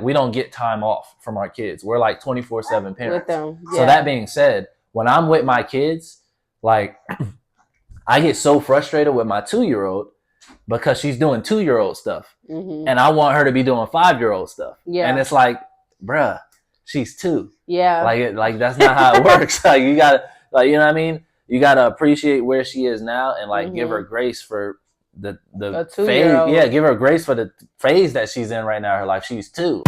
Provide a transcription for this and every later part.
We don't get time off from our kids. We're like 24/7 parents. With them. Yeah. So that being said, when I'm with my kids, like I get so frustrated with my 2-year-old because she's doing 2-year-old stuff. Mm-hmm. And I want her to be doing 5-year-old stuff. Yeah. And it's like, bruh, she's 2. Yeah. Like that's not how it works. Like you gotta, like, you know what I mean? You gotta appreciate where she is now and like give her grace for the phase. Yeah, give her grace for the phase that she's in right now in her life. She's 2.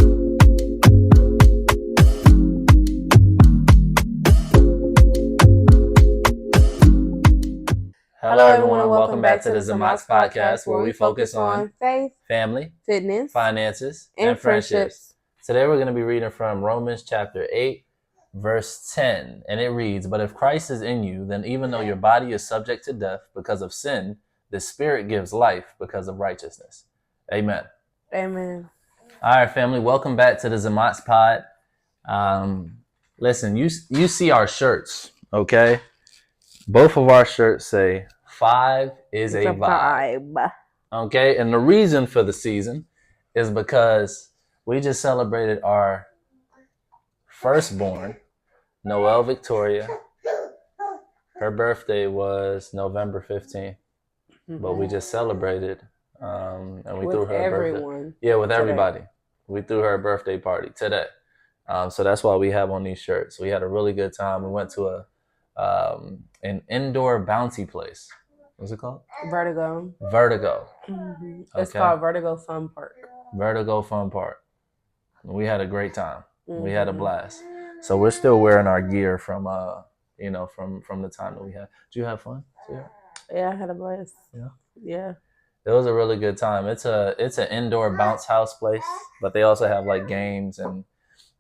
Hello everyone, welcome back to the Zamots podcast where we focus on faith, family, fitness, finances, and friendships. Today we're going to be reading from Romans chapter 8, verse 10, and it reads, "But if Christ is in you, then even though your body is subject to death because of sin, the Spirit gives life because of righteousness." Amen. Amen. All right, family, welcome back to the Zamots pod. Listen, you see our shirts, okay? Both of our shirts say 5 is a vibe. Okay, and the reason for the season is because we just celebrated our firstborn, Noelle Victoria. Her birthday was November 15th, but we just celebrated, and we threw her everyone. Birthday. Yeah, with everybody. We threw her a birthday party today. So that's why we have on these shirts. We had a really good time. We went to an indoor bouncy place. What's it called? Vertigo. Mm-hmm. It's called Vertigo Fun Park. Vertigo Fun Park. We had a great time. Mm-hmm. We had a blast. So we're still wearing our gear from from the time that we had. Did you have fun? Yeah, I had a blast. Yeah. It was a really good time. It's an indoor bounce house place, but they also have like games and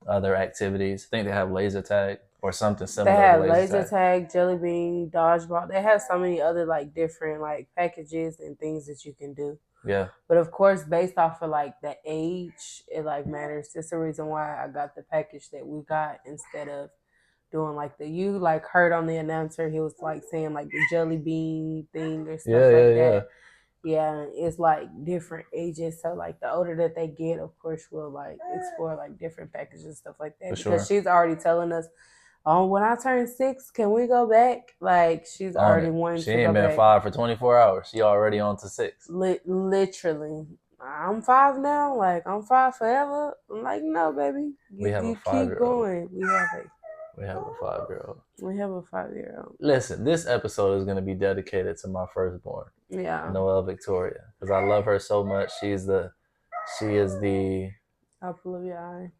other activities. I think they have laser tag or something similar. They have laser tag, jelly bean, dodgeball. They have so many other like different like packages and things that you can do. Yeah. But of course, based off of like the age, it like matters. That's the reason why I got the package that we got instead of doing like you like heard on the announcer. He was like saying like the jelly bean thing or stuff that. Yeah, it's like different ages. So like the older that they get, of course, we'll like explore like different packages and stuff like that. Because she's already telling us, "Oh, when I turn 6, can we go back?" Like she's already wanting to go back. She ain't been 5 for 24 hours. She already on to 6. Literally, I'm 5 now. Like I'm 5 forever. I'm like, no, baby, we have a 5-year-old. Keep going. We have a 5-year-old. We have a 5-year-old. Listen, this episode is going to be dedicated to my firstborn. Yeah. Noelle Victoria. Because I love her so much. She is the apple of your eye.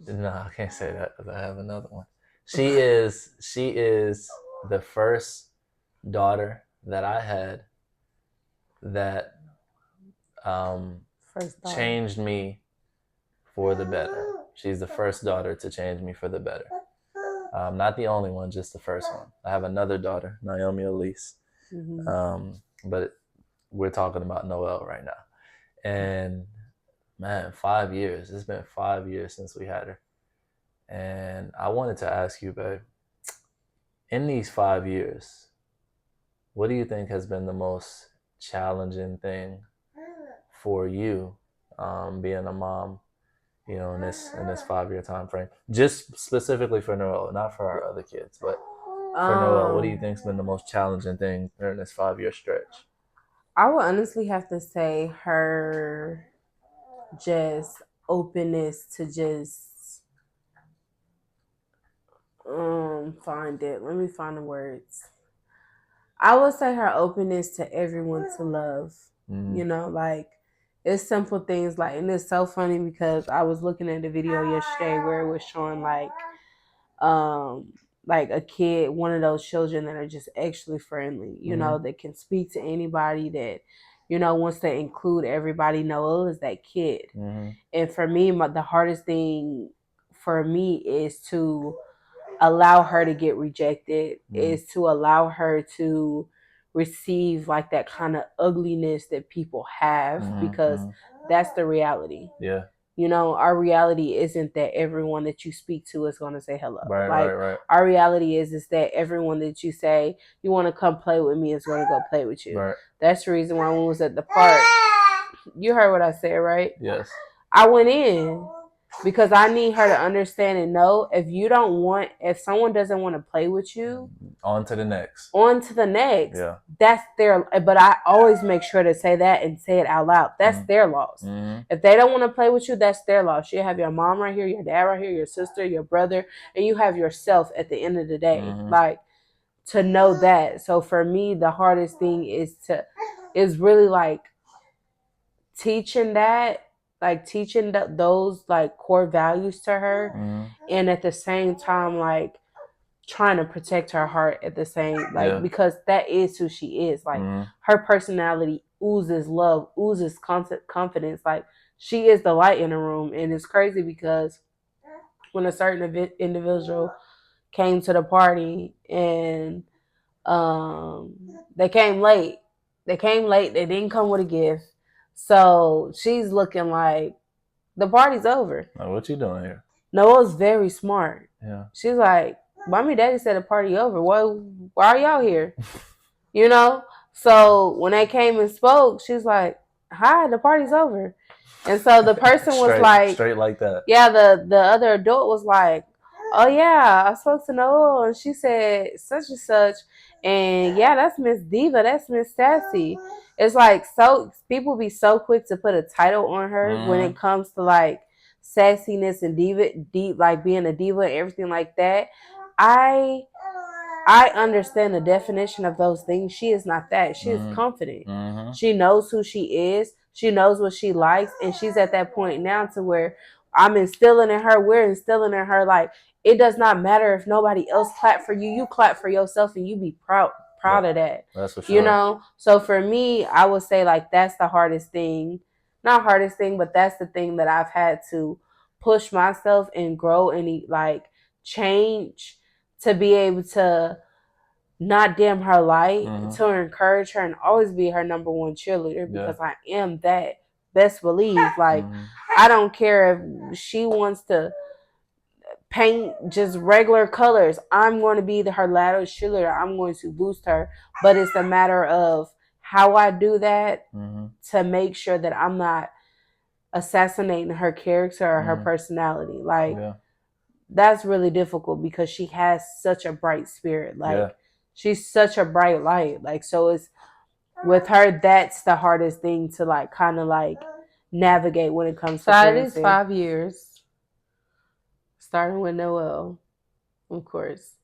No, I can't say that because I have another one. She is the first daughter that I had that changed me for the better. She's the first daughter to change me for the better. Not the only one, just the first one. I have another daughter, Naomi Elise. Mm-hmm. But we're talking about Noelle right now. And man, 5 years. It's been 5 years since we had her. And I wanted to ask you, babe, in these 5 years, what do you think has been the most challenging thing for you being a mom, in this 5-year time frame? Just specifically for Noelle, not for our other kids, but for Noelle, what do you think has been the most challenging thing during this 5-year stretch? I would honestly have to say her just openness to just find it. Let me find the words. I would say her openness to everyone to love. Mm-hmm. Like it's simple things like, and it's so funny because I was looking at the video yesterday where it was showing like a kid, one of those children that are just actually friendly, that can speak to anybody, that, wants to include everybody. Noelle is that kid. Mm-hmm. And for me, the hardest thing for me is to allow her to get rejected, is to allow her to receive like that kind of ugliness that people have, because that's the reality. Yeah. Our reality isn't that everyone that you speak to is going to say hello. Right. Our reality is that everyone that you say you want to come play with me is going to go play with you. Right. That's the reason why when we was at the park, you heard what I said, right? Yes. I went in because I need her to understand and know if someone doesn't want to play with you, on to the next. On to the next. Yeah. That's their, but I always make sure to say that and say it out loud. That's their loss. If they don't want to play with you, that's their loss. You have your mom right here, your dad right here, your sister, your brother, and you have yourself at the end of the day. Like, to know that. So for me, the hardest thing is really like teaching that, like teaching those like core values to her, and at the same time like trying to protect her heart at the same, like, because that is who she is. Like, her personality oozes love, oozes confidence. Like, she is the light in the room. And it's crazy because when a certain individual came to the party and they came late, they didn't come with a gift, so she's looking like the party's over. Like, what you doing here? Noah's very smart. Yeah. She's like, Mommy, Daddy said the party over. Why are y'all here? You know? So when they came and spoke, she's like, hi, the party's over. And so the person was like, straight like that. Yeah, the other adult was like, oh yeah, I spoke to Noah and she said such and such. And yeah, that's Miss Diva, that's Miss Sassy. It's like, so people be so quick to put a title on her when it comes to like sassiness and like being a diva and everything like that. I understand the definition of those things. She is not that. She is confident. She knows who she is. She knows what she likes. And she's at that point now to where I'm instilling in her. We're instilling in her. Like, it does not matter if nobody else clap for you. You clap for yourself and you be proud of that. That's for sure. You know? So for me, I would say like that's the hardest thing. Not hardest thing, but that's the thing that I've had to push myself and grow and like change to be able to not dim her light, to encourage her and always be her number one cheerleader, because I am that. Best believe. Like, I don't care if she wants to paint just regular colors. I'm going to be her loudest cheerleader. I'm going to boost her. But it's a matter of how I do that to make sure that I'm not assassinating her character or her personality. Like, that's really difficult because she has such a bright spirit. Like, she's such a bright light. Like, so it's with her, that's the hardest thing to like kind of like navigate when it comes to parenting. It is 5 years, starting with Noel, of course.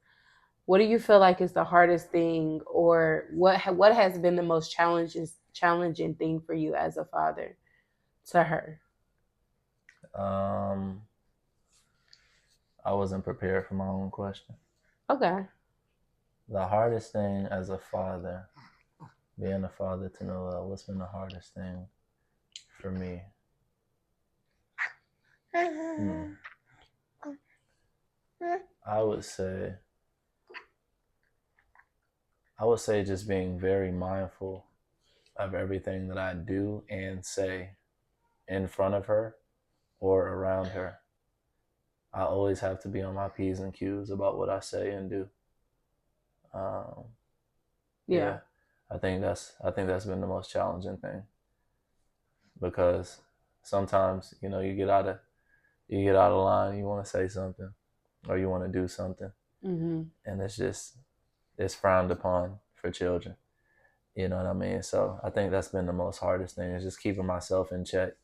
What do you feel like is the hardest thing, or what has been the most challenging thing for you as a father to her? I wasn't prepared for my own question. Okay. The hardest thing as a father, being a father to Noel, what's been the hardest thing for me? I would say just being very mindful of everything that I do and say in front of her or around her. I always have to be on my P's and Q's about what I say and do. I think that's been the most challenging thing, because sometimes, you know, you get out of line, you want to say something or you want to do something, and it's frowned upon for children. You know what I mean? So I think that's been the most hardest thing, is just keeping myself in check.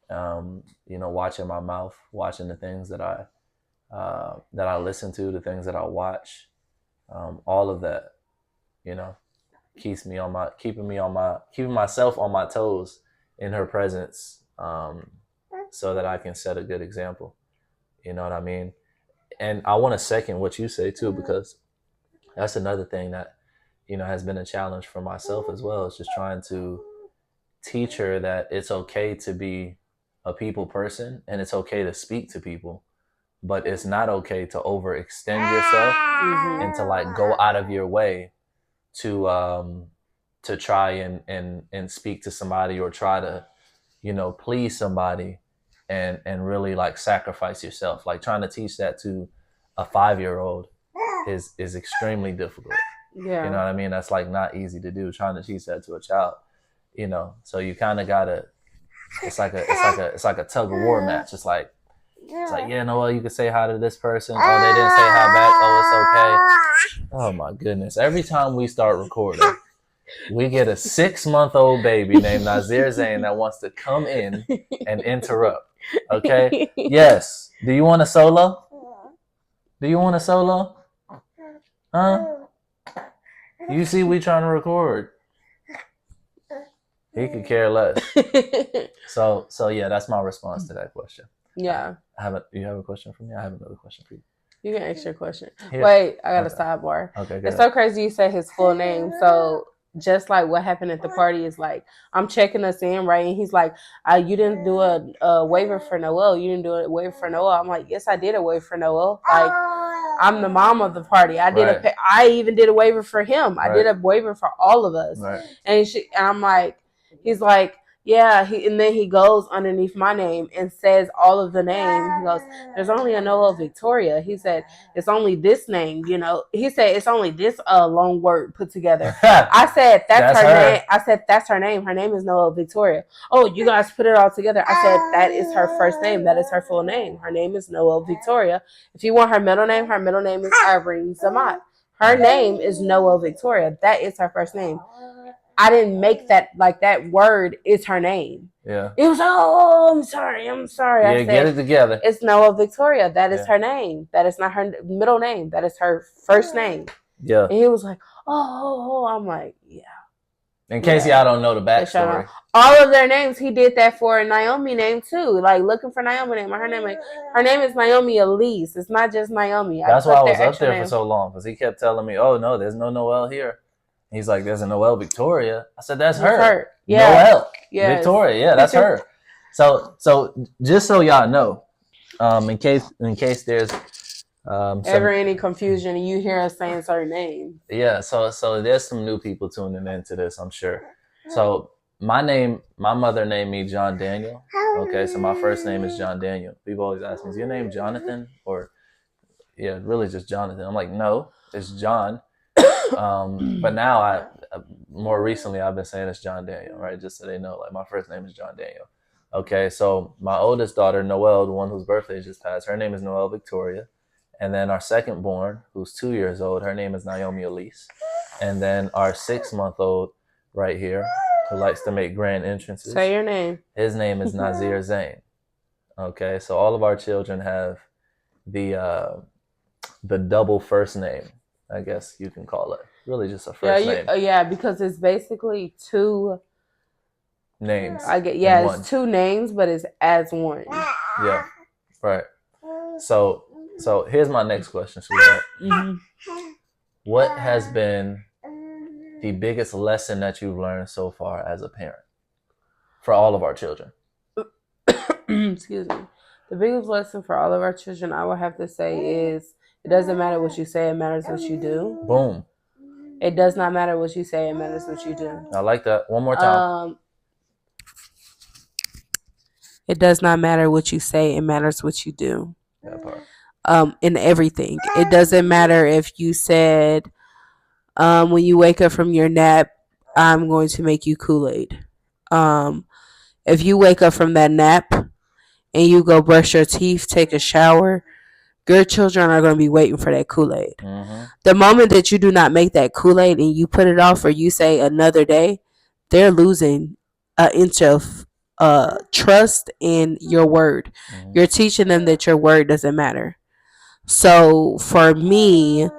You know, watching my mouth, watching the things that I listen to, the things that I watch, all of that, you know, keeping myself on my toes in her presence, so that I can set a good example. You know what I mean? And I want to second what you say too, because that's another thing that, you know, has been a challenge for myself as well. It's just trying to teach her that it's okay to be a people person and it's okay to speak to people, but it's not okay to overextend yourself and to like go out of your way to try and speak to somebody, or try to, you know, please somebody and really like sacrifice yourself. Like, trying to teach that to a 5-year-old is extremely difficult. Yeah. You know what I mean? That's like not easy to do, trying to teach that to a child, you know. So you kind of gotta, it's like a tug of war match. It's like, It's like, yeah, Noel, you can say hi to this person. Oh, they didn't say hi back. Oh, it's okay. Oh my goodness! Every time we start recording, we get a 6-month-old baby named Nazir Zain that wants to come in and interrupt. Okay? Yes. Do you want a solo? Do you want a solo? Huh? You see, we trying to record. He could care less. So yeah, that's my response to that question. Yeah. You have a question for me? I have another question for you. You can ask your question. Here. Wait, I got a sidebar. Okay, it's so crazy you said his full name. So just like what happened at the party is like, I'm checking us in, right? And he's like, you didn't do a waiver for Noel. You didn't do a waiver for Noel. I'm like, yes, I did a waiver for Noel. Like, I'm the mom of the party. I even did a waiver for him. I did a waiver for all of us. Right. And I'm like, he's like, yeah, and then he goes underneath my name and says all of the names. He goes, there's only a Noel Victoria. He said, it's only this name, you know. He said, it's only this long word put together. I said, that's her name. I said, that's her name. Her name is Noel Victoria. Oh, you guys put it all together. I said, that is her first name. That is her full name. Her name is Noel Victoria. If you want her middle name is Irene Zamot. Her name is Noel Victoria. That is her first name. I didn't make that, like, that word is her name. Yeah. It was, oh, I'm sorry. Yeah, I said, get it together. It's Noel Victoria. That is her name. That is not her middle name. That is her first name. Yeah. And he was like, oh. I'm like, yeah. In case y'all don't know the backstory. All of their names, he did that for Naomi name too. Like looking for Naomi name. Her name is Naomi Elise. It's not just Naomi. That's why I was up there for so long, because he kept telling me, oh no, there's no Noel here. He's like, there's a Noel Victoria. I said, that's her. Yeah. Noel Victoria. Yeah, that's her. So just so y'all know, in case there's ever any confusion and you hear us saying certain names. Yeah, so there's some new people tuning into this, I'm sure. So my mother named me John Daniel. Okay, so my first name is John Daniel. People always ask me, is your name Jonathan? Or yeah, really just Jonathan. I'm like, no, it's John. But now more recently I've been saying it's John Daniel, right? Just so they know, like my first name is John Daniel. Okay, so my oldest daughter, Noelle, the one whose birthday just passed, her name is Noel Victoria. And then our second born, who's 2 years old, her name is Naomi Elise. And then our 6-month-old right here, who likes to make grand entrances. Say your name. His name is Nazir Zain. Okay, so all of our children have the double first name, I guess you can call it. Really just a first name. Yeah, because it's basically two names. It's two names, but it's as one. Yeah, right. So here's my next question, sweetheart. Mm-hmm. What has been the biggest lesson that you've learned so far as a parent for all of our children? Excuse me. The biggest lesson for all of our children, I would have to say, is it doesn't matter what you say, it matters what you do. Boom. It does not matter what you say, it matters what you do. I like that. One more time. It does not matter what you say, it matters what you do. That part. In everything. It doesn't matter if you said, when you wake up from your nap, I'm going to make you Kool-Aid. If you wake up from that nap and you go brush your teeth, take a shower, your children are going to be waiting for that Kool-Aid. Mm-hmm. The moment that you do not make that Kool-Aid and you put it off, or you say another day, they're losing an inch of trust in your word. Mm-hmm. You're teaching them that your word doesn't matter. So for me,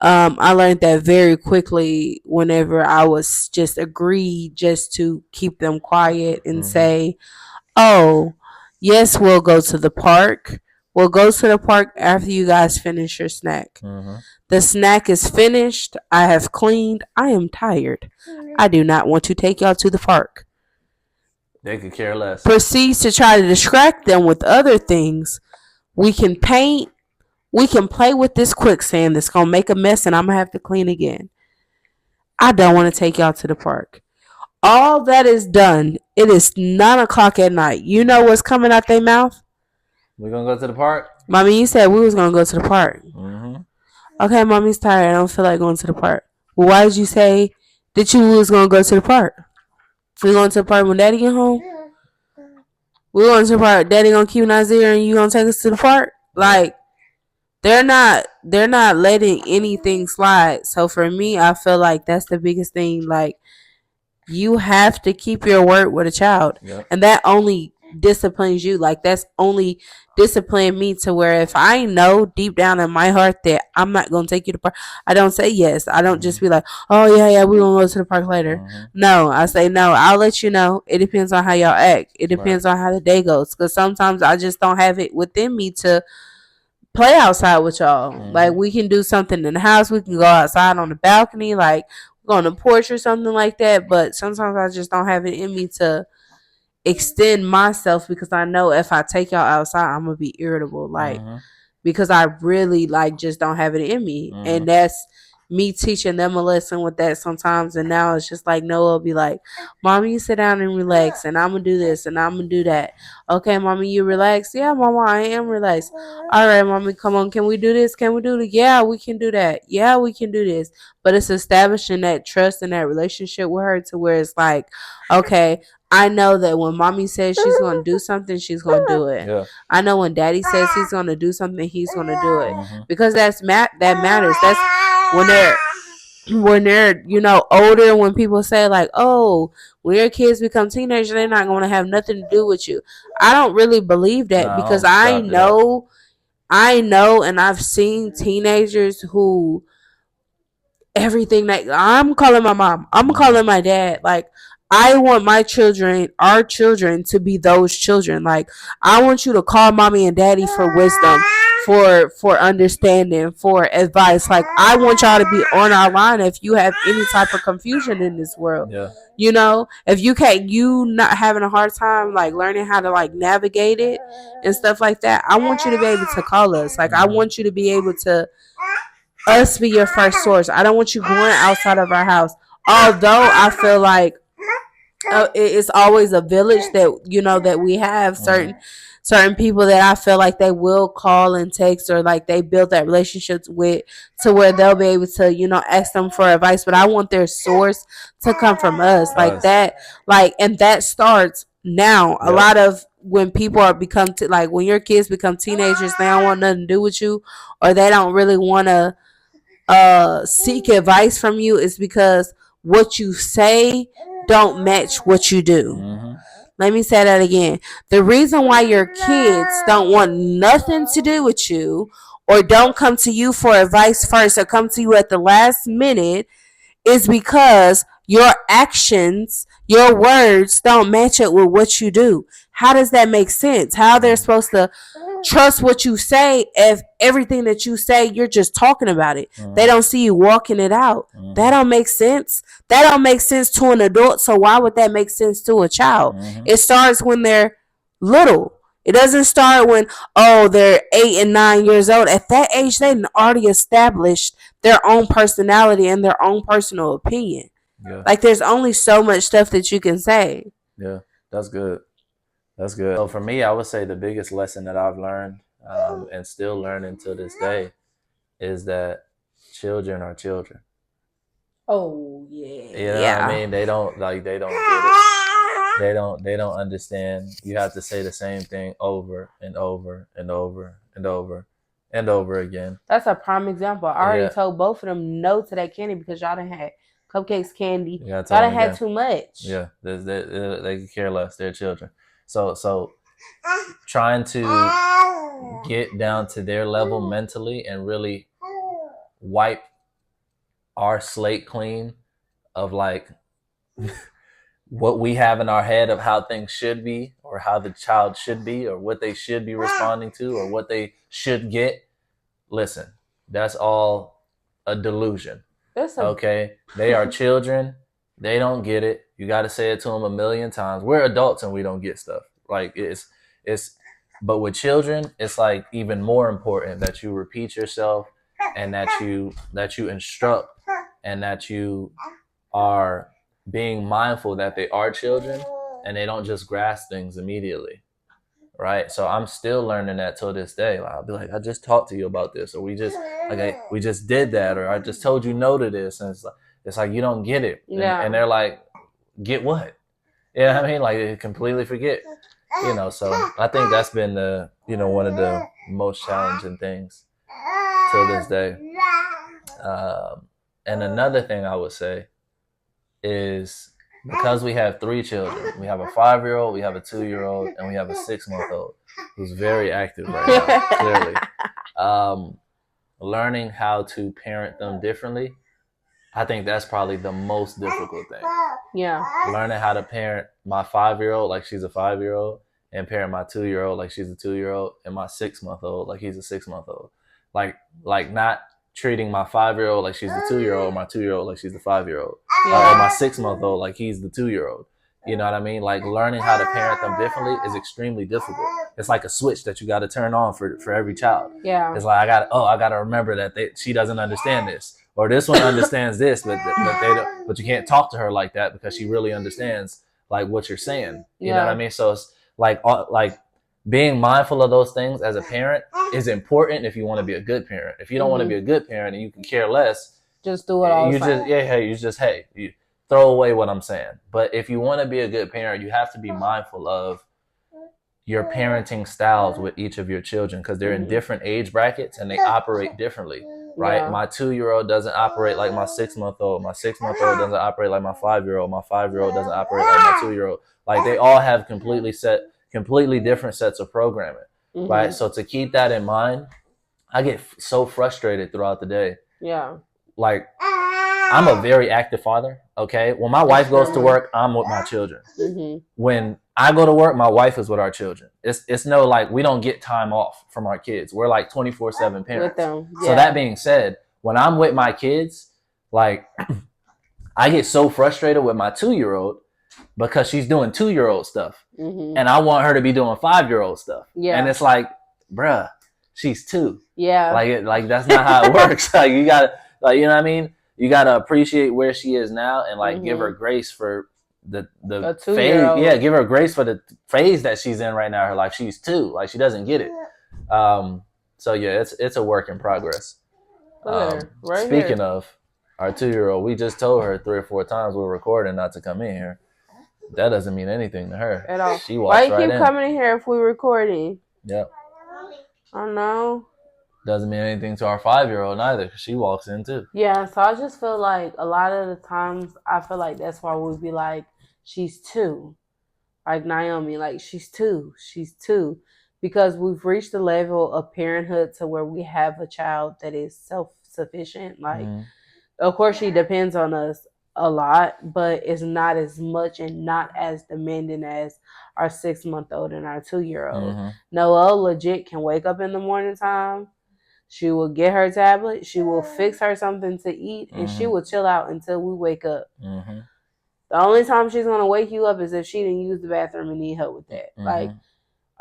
I learned that very quickly whenever I was just agreed just to keep them quiet and say, oh, yes, we'll go to the park. We'll go to the park after you guys finish your snack. Mm-hmm. The snack is finished. I have cleaned. I am tired. I do not want to take y'all to the park. They could care less. Proceeds to try to distract them with other things. We can paint. We can play with this quicksand that's going to make a mess and I'm going to have to clean again. I don't want to take y'all to the park. All that is done. It is 9 o'clock at night. You know what's coming out their mouth? We're going to go to the park? Mommy, you said we was going to go to the park. Mm-hmm. Okay, Mommy's tired. I don't feel like going to the park. Well, why did you say that you was going to go to the park? We going to the park when Daddy get home? We going to the park. Daddy gonna keep Nazir and you gonna take us to the park? Like, they're not letting anything slide. So for me, I feel like that's the biggest thing. Like, you have to keep your word with a child. Yep. And that only disciplines you. Like, that's only disciplined me to where if I know deep down in my heart that I'm not going to take you to park, I don't say yes. I don't just be like, oh, yeah, we're going to go to the park later. No, I say no. I'll let you know. It depends on how y'all act. It depends on how the day goes. Because sometimes I just don't have it within me to play outside with y'all. Like, we can do something in the house. We can go outside on the balcony. Like, go on the porch or something like that. But sometimes I just don't have it in me to extend myself because I know if I take y'all outside, I'm gonna be irritable. Like, because I really like just don't have it in me. And that's me teaching them a lesson with that sometimes. And now it's just like Noah will be like, Mommy, you sit down and relax, and I'm gonna do this and I'm gonna do that. Okay, Mommy, you relax? Yeah, Mama, I am relaxed. All right, Mommy, come on, can we do this? Can we do that? Yeah, we can do that. Yeah, we can do this. But it's establishing that trust and that relationship with her to where it's like, okay, I know that when Mommy says she's gonna do something, she's gonna do it. Yeah. I know when Daddy says he's gonna do something, he's gonna do it. Because that matters. That's when they're older. When people say like, oh, when your kids become teenagers, they're not gonna have nothing to do with you. I don't really believe that because I know, and I've seen teenagers who everything that I'm calling my mom, I'm calling my dad. Like, I want my children, our children, to be those children. Like, I want you to call mommy and daddy for wisdom, for understanding, for advice. Like, I want y'all to be on our line if you have any type of confusion in this world. Yeah. If you not having a hard time like learning how to like navigate it and stuff like that, I want you to be able to call us. Like, I want you to be able to us be your first source. I don't want you going outside of our house. Although I feel like it's always a village that that we have certain people that I feel like they will call and text, or like they build that relationship with, to where they'll be able to ask them for advice. But I want their source to come from us, like that, and that starts now. A lot of when people are like when your kids become teenagers, they don't want nothing to do with you, or they don't really want to seek advice from you, is because what you say don't match what you do. Let me say that again. The reason why your kids don't want nothing to do with you, or don't come to you for advice first, or come to you at the last minute, is because your actions, your words don't match up with what you do. How does that make sense? How they're supposed to trust what you say if everything that you say, you're just talking about it? They don't see you walking it out. That don't make sense. That don't make sense to an adult. So why would that make sense to a child? It starts when they're little. It doesn't start when, they're 8 and 9 years old. At that age, they've already established their own personality and their own personal opinion. Yeah. Like, there's only so much stuff that you can say. Yeah, that's good. That's good. So for me, I would say the biggest lesson that I've learned and still learning to this day is that children are children. Oh yeah. You know what I mean? They don't get it. They don't understand. You have to say the same thing over and over and over and over and over again. That's a prime example. I already told both of them no to that candy because y'all done had cupcakes, candy. Y'all done had too much. Yeah, they care less. They're children. So trying to get down to their level mentally and really wipe our slate clean of like what we have in our head of how things should be, or how the child should be, or what they should be responding to, or what they should get. Listen, that's all a delusion. Okay? They are children. They don't get it. You got to say it to them a million times. We're adults and we don't get stuff. Like but with children, it's like even more important that you repeat yourself, and that you instruct, and that you are being mindful that they are children and they don't just grasp things immediately. Right? So I'm still learning that till this day. Like, I'll be like, I just talked to you about this, or we just did that, or I just told you no to this, and it's like you don't get it. And they're like, get what? You know what I mean? Like, they completely forget. So I think that's been one of the most challenging things till this day. And another thing I would say is, because we have 3 children, we have a 5-year-old, we have a 2-year-old, and we have a 6-month-old who's very active right now, clearly. Learning how to parent them differently, I think that's probably the most difficult thing. Yeah. Learning how to parent my 5-year-old like she's a 5-year-old, and parent my 2-year-old like she's a 2-year-old, and my 6-month-old like he's a 6-month-old. Like not treating my 5-year-old like she's the 2-year-old, my 2-year-old like she's the 5-year-old, or my 6-month-old like he's the 2-year-old. You know what I mean? Like, learning how to parent them differently is extremely difficult. It's like a switch that you got to turn on for every child. Yeah. It's like, I got to remember that she doesn't understand this, or this one understands this, but they don't. But you can't talk to her like that because she really understands like what you're saying. You know what I mean? So it's like being mindful of those things as a parent is important if you want to be a good parent. If you don't want to be a good parent and you can care less, just do it all. You throw away what I'm saying. But if you want to be a good parent, you have to be mindful of your parenting styles with each of your children, because they're in different age brackets and they operate differently, right? Yeah. My 2-year-old doesn't operate like my 6-month-old. My 6-month-old doesn't operate like my 5-year-old. My 5-year-old doesn't operate like my 2-year-old. Like, they all have completely different sets of programming, right? So to keep that in mind, I get so frustrated throughout the day. Yeah. Like, I'm a very active father, okay? When my wife goes to work, I'm with my children. When I go to work, my wife is with our children. It's no, like, we don't get time off from our kids. We're like 24/7 parents. With them. Yeah. So that being said, when I'm with my kids, like, I get so frustrated with my 2-year-old because she's doing 2-year-old stuff. And I want her to be doing 5-year-old stuff. Yeah. And it's like, bruh, she's 2. Yeah. Like that's not how it works. Like, you gotta, like, you know what I mean? You gotta appreciate where she is now and like give her grace for the phase. Yeah, give her grace for the phase that she's in right now in her life. She's 2. Like, she doesn't get it. So yeah, it's a work in progress. Speaking of our 2-year-old, we just told her 3 or 4 times we're recording not to come in here. That doesn't mean anything to her at all. She walks right in. Why you keep coming in here if we're recording? Yep. I don't know. Doesn't mean anything to our 5-year-old neither, because she walks in too. Yeah, so I just feel like a lot of the times I feel like that's why we'd be like, she's 2. Like Naomi, like, she's 2. She's 2. Because we've reached the level of parenthood to where we have a child that is self-sufficient. Like, of course, she depends on us a lot, but it's not as much and not as demanding as our 6-month-old and our 2-year-old. Noelle legit can wake up in the morning time. She will get her tablet. She will fix her something to eat, and she will chill out until we wake up. The only time she's going to wake you up is if she didn't use the bathroom and need help with that. Like,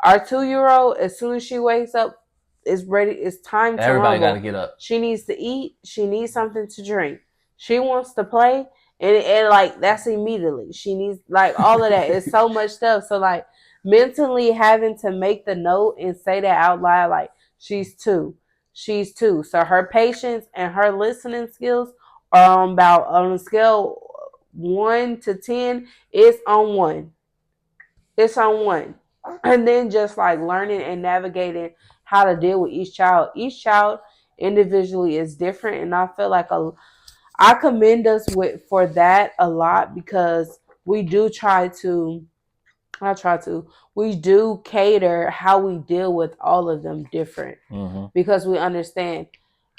our 2-year-old, as soon as she wakes up, is ready. It's time to Everybody got to get up. She needs to eat. She needs something to drink. She wants to play. And like, that's immediately. She needs, like, all of that. It's so much stuff. So, like, mentally having to make the note and say that out loud, like, she's 2. She's 2. So her patience and her listening skills are on a scale 1 to 10. It's on 1. It's on 1. And then just like learning and navigating how to deal with each child. Each child individually is different, and I feel like I commend us for that a lot, because we do we do cater how we deal with all of them different, because we understand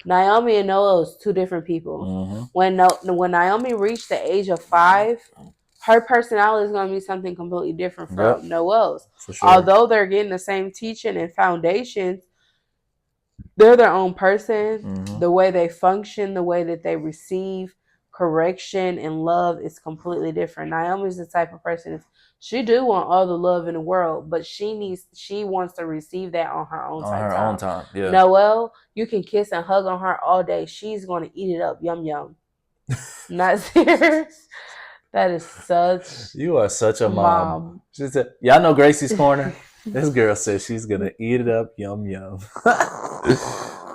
Naomi and Noah is 2 different people. When Naomi reached the age of 5, her personality is going to be something completely different from Noelle's. For sure. Although they're getting the same teaching and foundations, they're their own person. The way they function, the way that they receive correction and love is completely different. Naomi's the type of person, she do want all the love in the world, but she wants to receive that on her own time. On her own time, yeah. Noelle, you can kiss and hug on her all day. She's going to eat it up. Yum, yum. Not serious. That is such... You are such a mom. She said, y'all know Gracie's Corner? This girl says she's going to eat it up. Yum, yum.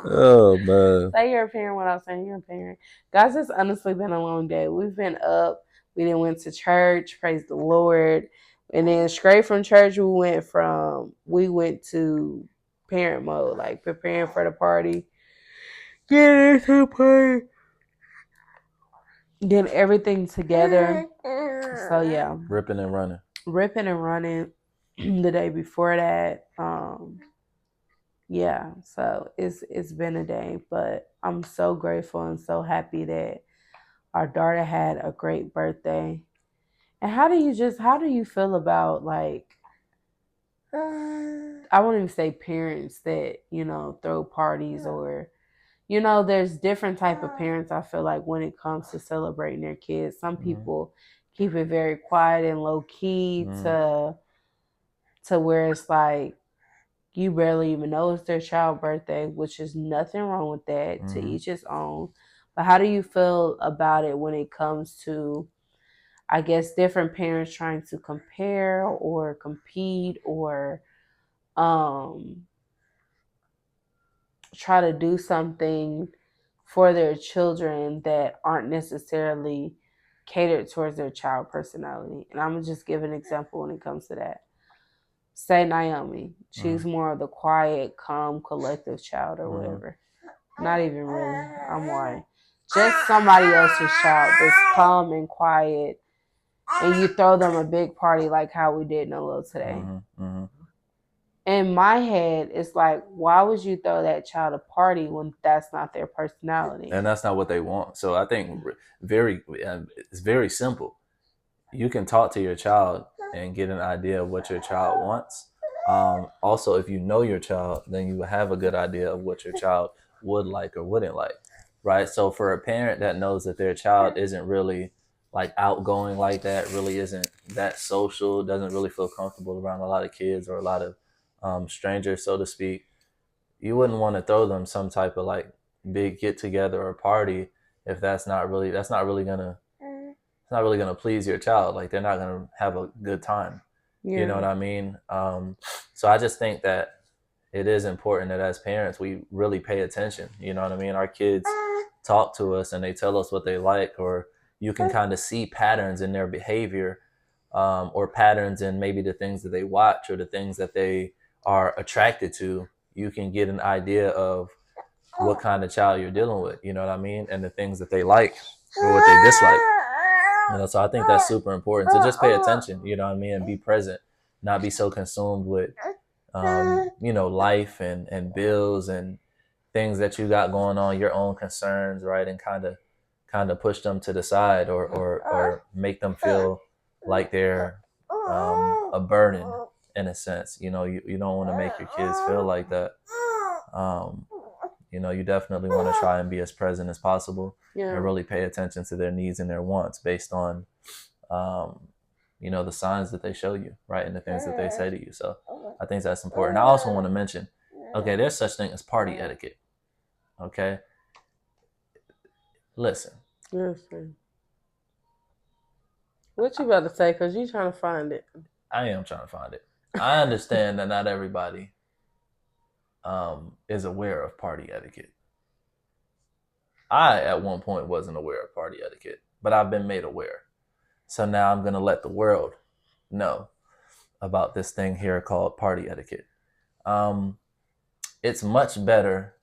Oh, man. Say you're a parent without saying you're a parent. Guys, it's honestly been a long day. We've been up. We then went to church. Praise the Lord. And then straight from church, we went to parent mode, like preparing for the party, getting into the party, getting everything together. So yeah, ripping and running. The day before that. Yeah, so it's been a day, but I'm so grateful and so happy that our daughter had a great birthday. And how do you feel about, like, I won't even say parents that, throw parties, or, there's different type of parents, I feel like, when it comes to celebrating their kids. Some people keep it very quiet and low key to where it's like you barely even know it's their child's birthday, which is nothing wrong with that. To each his own. But how do you feel about it when it comes to, I guess, different parents trying to compare or compete, or try to do something for their children that aren't necessarily catered towards their child personality? And I'm going to just give an example when it comes to that. Say Naomi. She's more of the quiet, calm, collective child or whatever. Not even really. I'm like, just somebody else's child that's calm and quiet, and you throw them a big party like how we did in a little today. In my head, it's like, why would you throw that child a party when that's not their personality? And that's not what they want. So I think it's very simple. You can talk to your child and get an idea of what your child wants. Also, if you know your child, then you have a good idea of what your child would like or wouldn't like, right? So for a parent that knows that their child isn't really like outgoing like that, really isn't that social, doesn't really feel comfortable around a lot of kids or a lot of strangers, so to speak, you wouldn't want to throw them some type of like big get together or party if that's not really gonna please your child. Like they're not gonna have a good time. Yeah. You know what I mean? So I just think that it is important that as parents we really pay attention. You know what I mean? Our kids talk to us and they tell us what they like, or you can kind of see patterns in their behavior, or patterns in maybe the things that they watch or the things that they are attracted to. You can get an idea of what kind of child you're dealing with, you know what I mean? And the things that they like or what they dislike. So I think that's super important to just pay attention, you know what I mean? And be present, not be so consumed with, life and bills and things that you got going on, your own concerns, right? And kind of push them to the side, or make them feel like they're a burden in a sense. You don't want to make your kids feel like that. You definitely want to try and be as present as possible, and really pay attention to their needs and their wants based on, the signs that they show you, right? And the things that they say to you. So I think that's important. I also want to mention, okay, there's such thing as party etiquette. Okay. Listen. What you about to say? Because you trying to find it. I am trying to find it. I understand that not everybody is aware of party etiquette. I, at one point, wasn't aware of party etiquette, but I've been made aware. So now I'm going to let the world know about this thing here called party etiquette. It's much better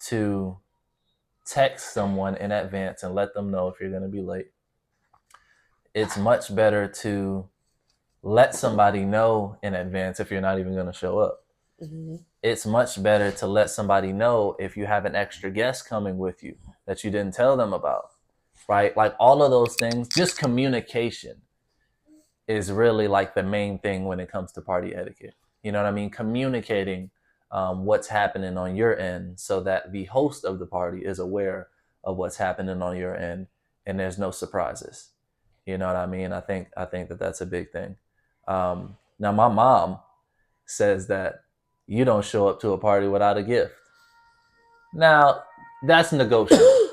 to text someone in advance and let them know if you're going to be late. It's much better to let somebody know in advance if you're not even going to show up. Mm-hmm. It's much better to let somebody know if you have an extra guest coming with you that you didn't tell them about, right? Like all of those things, just communication is really like the main thing when it comes to party etiquette. You know what I mean? Communicating what's happening on your end so that the host of the party is aware of what's happening on your end and there's no surprises. You know what I mean? I think that that's a big thing. Now, my mom says that you don't show up to a party without a gift. Now, that's negotiable.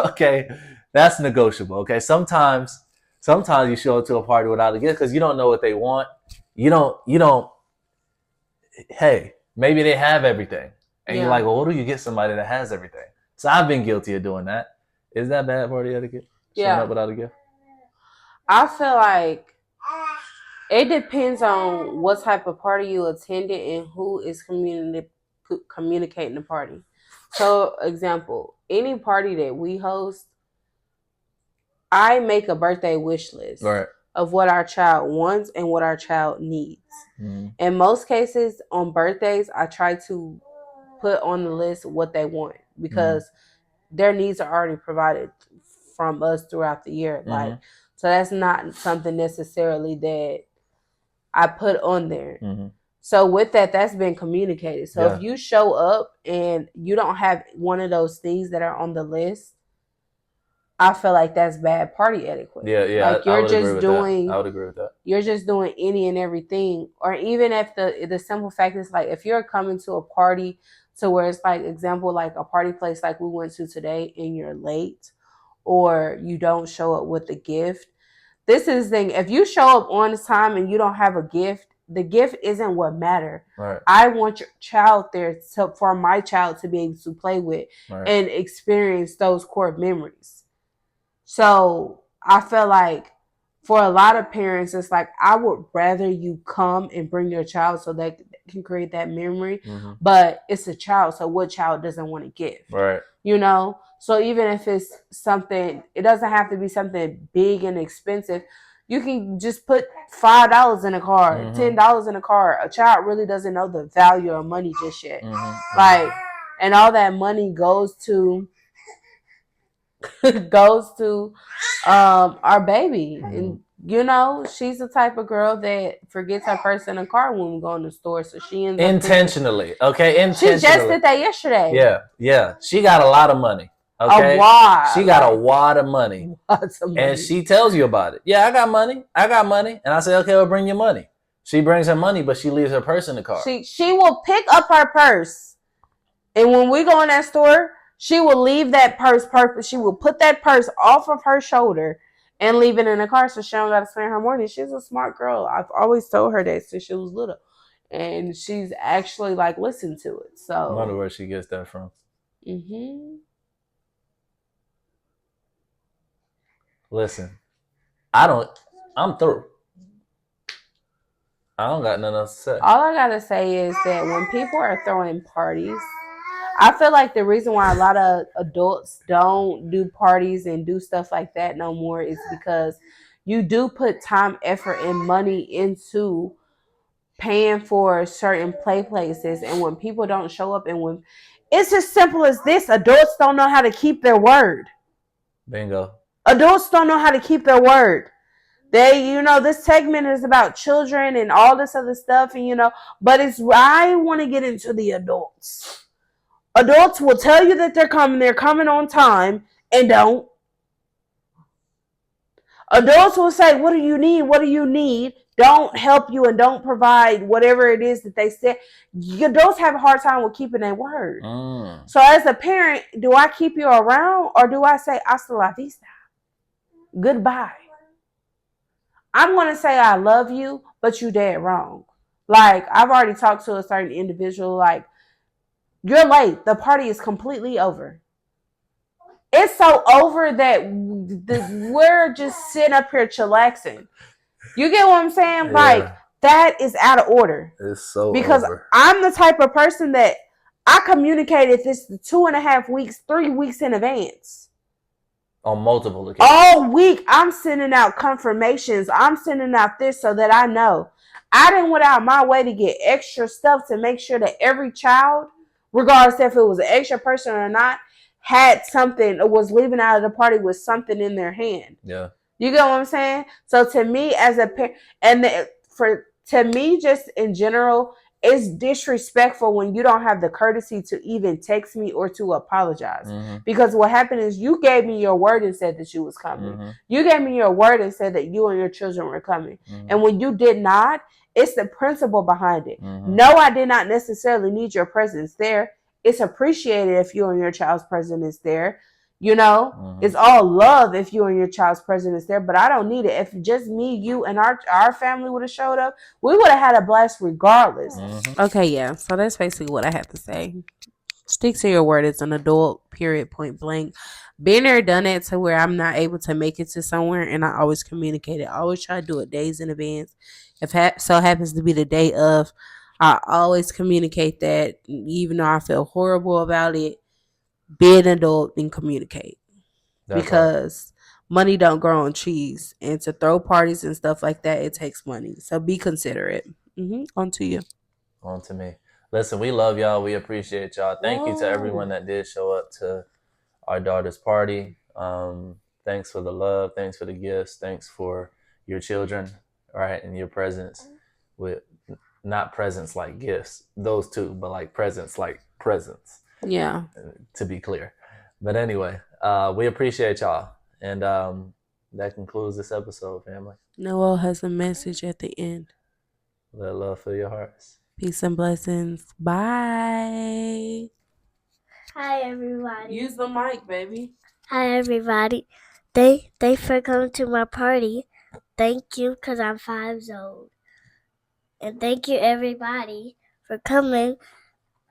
Okay? That's negotiable. Okay? Sometimes you show up to a party without a gift because you don't know what they want. You don't, hey, maybe they have everything. And you're like, well, what do you get somebody that has everything? So I've been guilty of doing that. Is that bad party etiquette? Showing up without a gift? I feel like It depends on what type of party you attended and who is communicating the party. So, example, any party that we host, I make a birthday wish list of what our child wants and what our child needs. In most cases, on birthdays, I try to put on the list what they want because their needs are already provided from us throughout the year. Like, so that's not something necessarily that I put on there. So with that, that's been communicated. So if you show up and you don't have one of those things that are on the list, I feel like that's bad party etiquette. Yeah. Like you're just doing. I would agree with that. You're just doing any and everything, or even if the simple fact is like if you're coming to a party to where it's like example like a party place like we went to today and you're late, or you don't show up with a gift. This is the thing. If you show up on time and you don't have a gift, the gift isn't what matter. Right. I want your child there for my child to be able to play with and experience those core memories. So I feel like for a lot of parents, it's like I would rather you come and bring your child so they can create that memory. But it's a child, so what child doesn't want a gift? Right. You know? So even if it's something, it doesn't have to be something big and expensive. You can just put $5 in a card, $10 in a card. A child really doesn't know the value of money just yet. Like, and all that money goes to our baby. And you know, she's the type of girl that forgets her purse in a car when we go in the store. So she ends up intentionally. She just did that yesterday. Yeah. She got a lot of money. Okay. She got a wad of money. And she tells you about it. Yeah, I got money. And I say, okay, well, bring your money. She brings her money, but she leaves her purse in the car. She will pick up her purse. And when we go in that store, she will leave that purse purpose. She will put that purse off of her shoulder and leave it in the car so she don't got to spend her money. She's a smart girl. I've always told her that since she was little. And she's actually like listened to it. So I wonder where she gets that from. Listen, I'm through. I don't got nothing else to say. All I gotta say is that when people are throwing parties, I feel like the reason why a lot of adults don't do parties and do stuff like that no more is because you do put time, effort, and money into paying for certain play places. And when people don't show up, and when it's as simple as this, adults don't know how to keep their word. Bingo. Adults don't know how to keep their word. This segment is about children and all this other stuff, and but I want to get into the adults. Adults will tell you that they're coming on time, and don't. Adults will say, what do you need? What do you need? Don't help you and don't provide whatever it is that they said. Adults have a hard time with keeping their word. So as a parent, do I keep you around or do I say hasta la vista? Goodbye. I'm going to say I love you, but you dead wrong. Like, I've already talked to a certain individual, like, you're late. The party is completely over. It's so over that we're just sitting up here chillaxing. You get what I'm saying? Yeah. Like, that is out of order. It's so because over. I'm the type of person that I communicated this 2.5 weeks, 3 weeks in advance. On multiple occasions. All week, I'm sending out confirmations. I'm sending out this so that I know. I didn't went out my way to get extra stuff to make sure that every child, regardless if it was an extra person or not, had something or was leaving out of the party with something in their hand. Yeah. You get what I'm saying? So to me, as a parent, to me, just in general, it's disrespectful when you don't have the courtesy to even text me or to apologize. Because what happened is you gave me your word and said that you was coming. You gave me your word and said that you and your children were coming. And when you did not, it's the principle behind it. No, I did not necessarily need your presence there. It's appreciated if you and your child's presence is there. It's all love if you and your child's presence is there, but I don't need it. If just me, you, and our family would have showed up, we would have had a blast regardless. Okay, yeah. So that's basically what I have to say. Stick to your word as an adult, period, point blank. Been there, done it to where I'm not able to make it to somewhere, and I always communicate it. I always try to do it days in advance. If so happens to be the day of, I always communicate that, even though I feel horrible about it. Be an adult and communicate. That part. Because money don't grow on trees, and to throw parties and stuff like that, it takes money. So be considerate. On to you. On to me. Listen, we love y'all. We appreciate y'all. Thank you to everyone that did show up to our daughter's party. Thanks for the love. Thanks for the gifts. Thanks for your children, right? And your presents, with not presents like gifts, those two, but like presents like presents. Yeah. To be clear. But anyway, we appreciate y'all. And that concludes this episode, family. Noel has a message at the end. Let love fill your hearts. Peace and blessings. Bye. Hi, everybody. Use the mic, baby. Hi, everybody. Thanks for coming to my party. Thank you, because I'm 5 years old. And thank you, everybody, for coming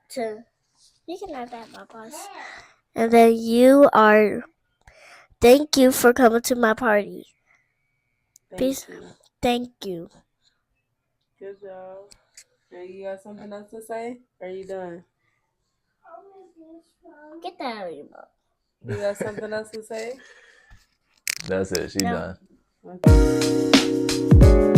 to... You can have that, my boss. And then Thank you for coming to my party. Peace. Thank you. Good job. Now you got something else to say? Or are you done? Get that out of your mouth. You got something else to say? That's it. She's done. Okay.